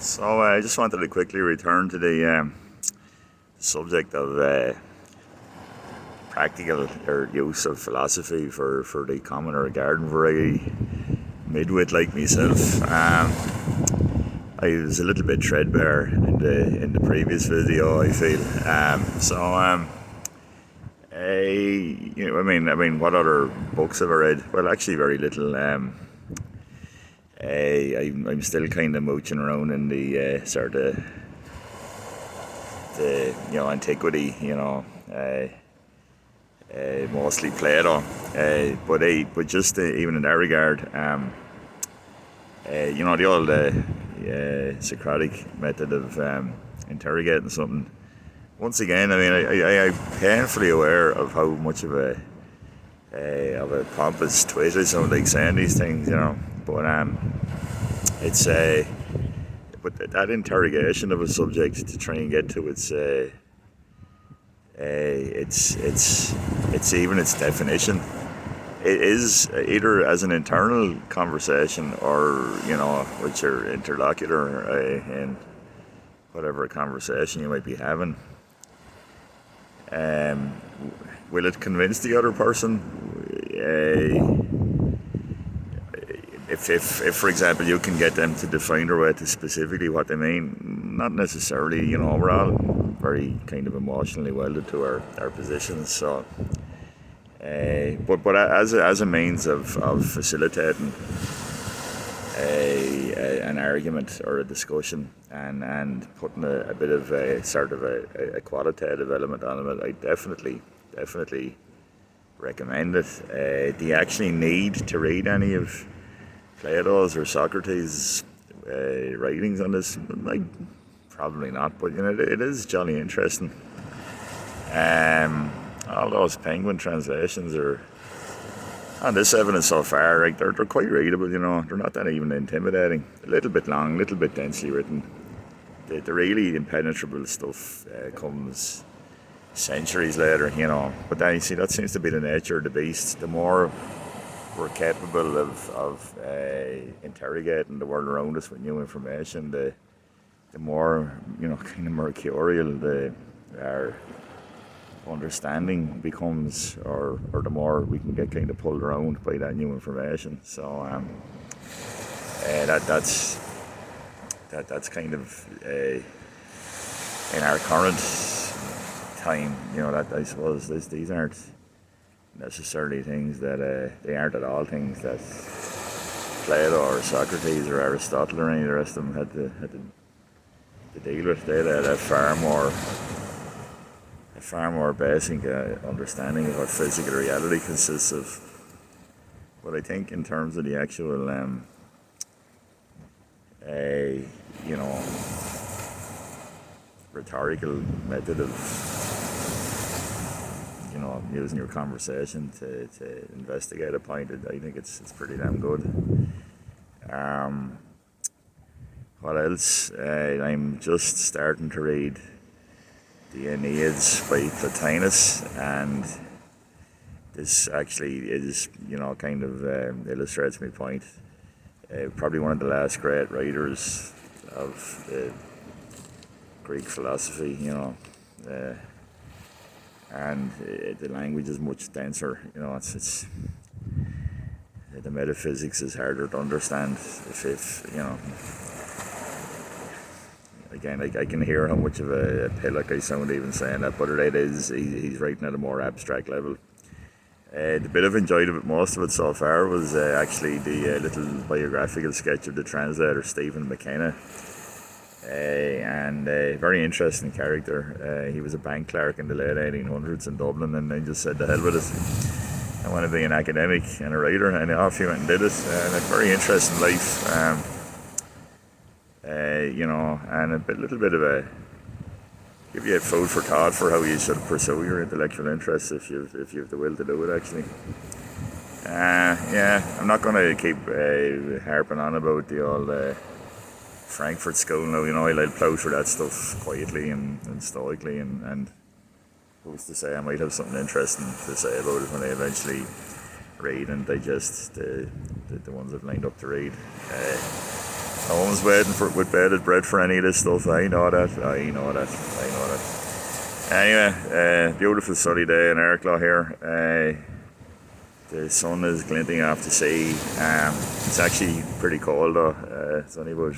So I just wanted to quickly return to the subject of practical or use of philosophy for the common or garden variety midwit like myself. I was a little bit threadbare in the previous video, I feel. What other books have I read? Well, actually, very little. I'm still kind of mooching around in the sort of the antiquity, mostly Plato, but just even in that regard, the old Socratic method of interrogating something. Once again, I'm painfully aware of how much of a pompous twit I sound like saying these things, but it's but that interrogation of a subject to try and get to its even its definition. It is either as an internal conversation or with your interlocutor in whatever conversation you might be having. Will it convince the other person? If for example, you can get them to define or to specifically what they mean, not necessarily. We're all very kind of emotionally welded to our positions. So, but as a means of facilitating an argument or a discussion and putting a bit of a sort of a qualitative element on it, I definitely recommend it. Do you actually need to read any of Plato's or Socrates' writings on this? Like, probably not, but it is jolly interesting. All those Penguin translations are, and this evidence so far, like they're quite readable. They're not that even intimidating. A little bit long, a little bit densely written. The really impenetrable stuff comes centuries later, But then you see that seems to be the nature of the beast. The more we're capable of interrogating the world around us with new information, the more kind of mercurial our understanding becomes, or the more we can get kind of pulled around by that new information. So that's kind of in our current time. That I suppose these aren't necessarily things that they aren't at all things that Plato or Socrates or Aristotle or any of the rest of them had to deal with. They had a far more basic understanding of what physical reality consists of. But I think in terms of the actual rhetorical method of using your conversation to investigate a point, I think it's pretty damn good. What else? I'm just starting to read the Aeneids by Plotinus, and this actually is, kind of illustrates my point. Probably one of the last great writers of Greek philosophy, and the language is much denser. It's the metaphysics is harder to understand. If again, I can hear how much of a pillock I sound even saying that, but it is, he's writing at a more abstract level. The bit I've enjoyed of it, most of it so far, was actually the little biographical sketch of the translator, Stephen McKenna. And a very interesting character. He was a bank clerk in the late 1800s in Dublin, and I just said, the hell with it, I want to be an academic and a writer, and off he went and did it. And a very interesting life. And a little bit of give you a food for thought for how you should pursue your intellectual interests if you have the will to do it. Actually, I'm not going to keep harping on about the old Frankfurt School now. I'll plough through that stuff quietly and stoically, and who's to say I might have something interesting to say about it when I eventually read and digest the ones I've lined up to read. No one's waiting with bated breath for any of this stuff. I know that. Anyway, beautiful sunny day in Arklow here. The sun is glinting off the sea. It's actually pretty cold though. It's only about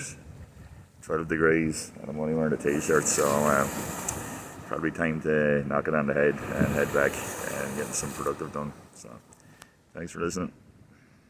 12 degrees and I'm only wearing a t-shirt, so probably time to knock it on the head and head back and get some productive done. So thanks for listening.